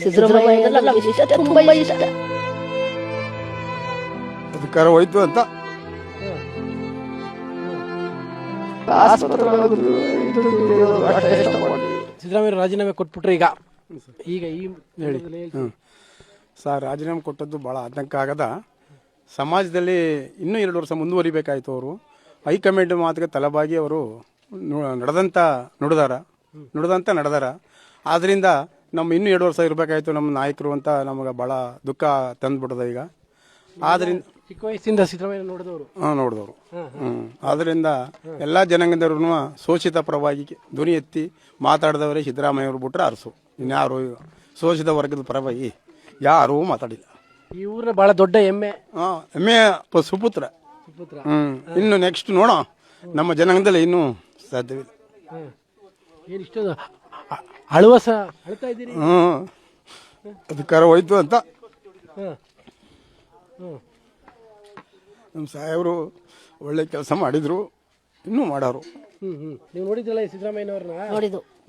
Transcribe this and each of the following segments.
ಸಿದ್ದರಾಮಯ್ಯ ನಮ್ಗೆ ಇಷ್ಟ, ತುಂಬಾ ಇಷ್ಟ. ಅಧಿಕಾರ ಹೋಯ್ತು ಅಂತ ಸಿದ್ದರಾಮಯ್ಯ ರಾಜೀನಾಮೆ ಕೊಟ್ಬಿಟ್ರೆ ಈಗ ಈಗ ಈ ಹೇಳಿ ಸರ್, ರಾಜೀನಾಮೆ ಕೊಟ್ಟದ್ದು ಭಾಳ ಆತಂಕ ಆಗದ. ಸಮಾಜದಲ್ಲಿ ಇನ್ನೂ 2 ವರ್ಷ ಮುಂದುವರಿಬೇಕಾಯ್ತು. ಅವರು ಹೈಕಮಾಂಡ್ ಮಾತಿಗೆ ತಲೆಬಾಗಿ ಅವರು ನುಡಿದಂತ ನಡೆದಾರ. ಆದ್ದರಿಂದ ನಮ್ಮ ಇನ್ನೂ 2 ವರ್ಷ ಇರಬೇಕಾಯ್ತು ನಮ್ಮ ನಾಯಕರು ಅಂತ ನಮಗೆ ಭಾಳ ದುಃಖ ತಂದುಬಿಟ್ಟದ ಈಗ. ಆದ್ರಿಂದ ಚಿಕ್ಕ ವಯಸ್ಸಿಂದ ಸಿದ್ದರಾಮಯ್ಯ ನೋಡಿದವರು ಆದ್ದರಿಂದ ಎಲ್ಲ ಜನಾಂಗದವ್ರು ಶೋಷಿತ ಪರವಾಗಿ ಧ್ವನಿ ಎತ್ತಿ ಮಾತಾಡಿದವರೇ ಸಿದ್ದರಾಮಯ್ಯ ಅವರು ಬಿಟ್ರೆ ಅರಸು. ಇನ್ಯಾರು ಶೋಷಿತ ವರ್ಗದ ಪರವಾಗಿ ಯಾರೂ ಮಾತಾಡಿಲ್ಲ. ಈ ಊರಿನ ಬಹಳ ದೊಡ್ಡ ಹೆಮ್ಮೆ ಸುಪುತ್ರ. ಇನ್ನು ನೆಕ್ಸ್ಟ್ ನೋಡೋ ನಮ್ಮ ಜನಾಂಗದಲ್ಲಿ ಇನ್ನೂ ಸಾಧ್ಯವಿಲ್ಲ. ಏನಿಷ್ಟೊಂದು ಅಳ್ತಾ ಇದ್ದೀರಿ? ಅಧಿಕಾರ ಹೋಯ್ತು ಅಂತ ನಮ್ಮ ಸಾಹೇಬರು ಒಳ್ಳೆ ಕೆಲಸ ಮಾಡಿದ್ರು, ಇನ್ನೂ ಮಾಡೋರು. ನೀವು ನೋಡಿದ್ರಲ್ಲ ಈ ಸಿದ್ದರಾಮಯ್ಯನವ್ರನ್ನ?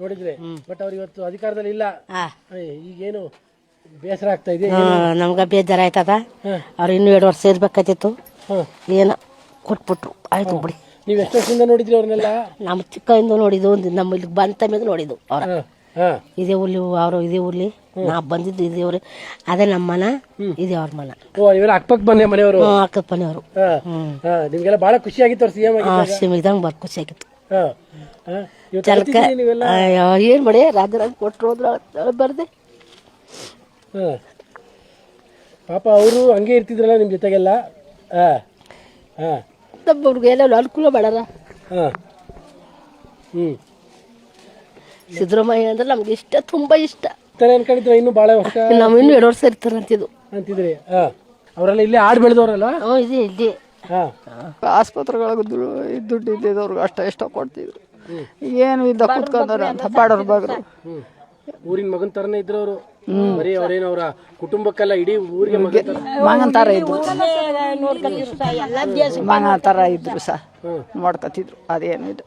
ನೋಡಿದ್ರೆ ಬಟ್ ಅವ್ರು ಇವತ್ತು ಅಧಿಕಾರದಲ್ಲಿ ಇಲ್ಲ. ಈಗೇನು ಬೇಸರ ಆಗ್ತಾ ಇದೆ? ನಮ್ಗ ಬೇಜಾರ ಆಯ್ತದ. ಅವ್ರು ಇನ್ನೂ 2 ವರ್ಷ ಇರ್ಬೇಕಾಯ್ತಿತ್ತು, ಏನ ಕೊಟ್ಬಿಟ್ರು, ಆಯ್ತು ಬಿಡಿ. ನೀವು ಎಷ್ಟು ವರ್ಷದಿಂದ ನೋಡಿದ್ರಿ ಅವ್ರನ್ನೆಲ್ಲ? ನಮ್ಮ ಚಿಕ್ಕದಿಂದ ನೋಡಿದ್ದು, ನಮ್ಮ ಇಲ್ಲಿ ಬಂತ ಮೇಲೆ ನೋಡಿದ್ದು. ಅವ್ರ ಇದೇ ಊರ್ಲಿ, ಅವರು ಇದೇ ಊರ್ಲಿ, ನಾ ಬಂದಿದ್ದು ಇದೇ ಊರಿ, ಅದೇ ನಮ್ಮ ಮನ, ಇದೇ ಅವ್ರ ಮನ. ಇವೆಲ್ಲ ಅಕ್ಕಪಕ್ಕ ಬನ್ನಿ ಮನೆಯವರು, ಅಕ್ಕದ ಮನೆಯವರು. ನಿಮ್ಗೆಲ್ಲ ಬಹಳ ಖುಷಿ ಆಗಿತ್ತು ಅವ್ರು ಸಿಎಂ ಇದಂಗ ಬರ್ ಖುಷಿ ಆಗಿತ್ತು. ಚಲಕ ಏನ್ ಮಾಡಿ ರಾಜರಾಜ ಕೊಟ್ರು ಹೋದ್ರ ಬರ್ದೆ. ಪಾಪ ಅವರು ಹಂಗೆ ಇರ್ತಿದ್ರಲ್ಲ ನಿಮ್ ಜೊತೆಗೆಲ್ಲ. ನಮ್ಮವ್ರಿಗೆ ಎಲ್ಲ ಅನುಕೂಲ ಮಾಡಾರ. ಸಿದ್ದರಾಮಯ್ಯ ಅಂದ್ರೆ ನಮ್ಗೆ ಇಷ್ಟ, ತುಂಬಾ ಇಷ್ಟ. ಅನ್ಕೊಂಡಿದ್ರ ಇನ್ನು ಬಹಳ ವರ್ಷ, ನಾವು ಇನ್ನೂ 2 ವರ್ಷ ಇರ್ತಾರ ಅಂತಿದ್ರಿ. ಅವರೆಲ್ಲ ಇಲ್ಲೇ ಆಡ್ ಬೆಳೆದವ್ರಲ್ಲ? ಇದೆ ಇಲ್ಲಿ ಆಸ್ಪತ್ರೆಗಳಿಗೆ ದುಡ್ಡು ಇದ್ದಿದ್ದವ್ರಿಗೆ ಅಷ್ಟ ಕೊಡ್ತಿದ್ರು. ಏನು ಇದ್ದ ಕುತ್ಕೊಂಡಾರ ಅಂತ ಬಾಡೋರು ಬಾಗ್ರು. ಊರಿನ ಮಗನ್ ತರನೇ ಇದ್ರು ಅವರು. ಬರೀ ಅವ್ರೇನು ಅವರ ಕುಟುಂಬಕ್ಕೆಲ್ಲ ಇಡೀ ಊರಿಗೆ ಮಗನ್ ತರ ಇದ್ರು, ಮಗನ ತರ ಇದ್ರು ಸಹ ನೋಡ್ಕೊತಿದ್ರು. ಅದೇನು ಇದು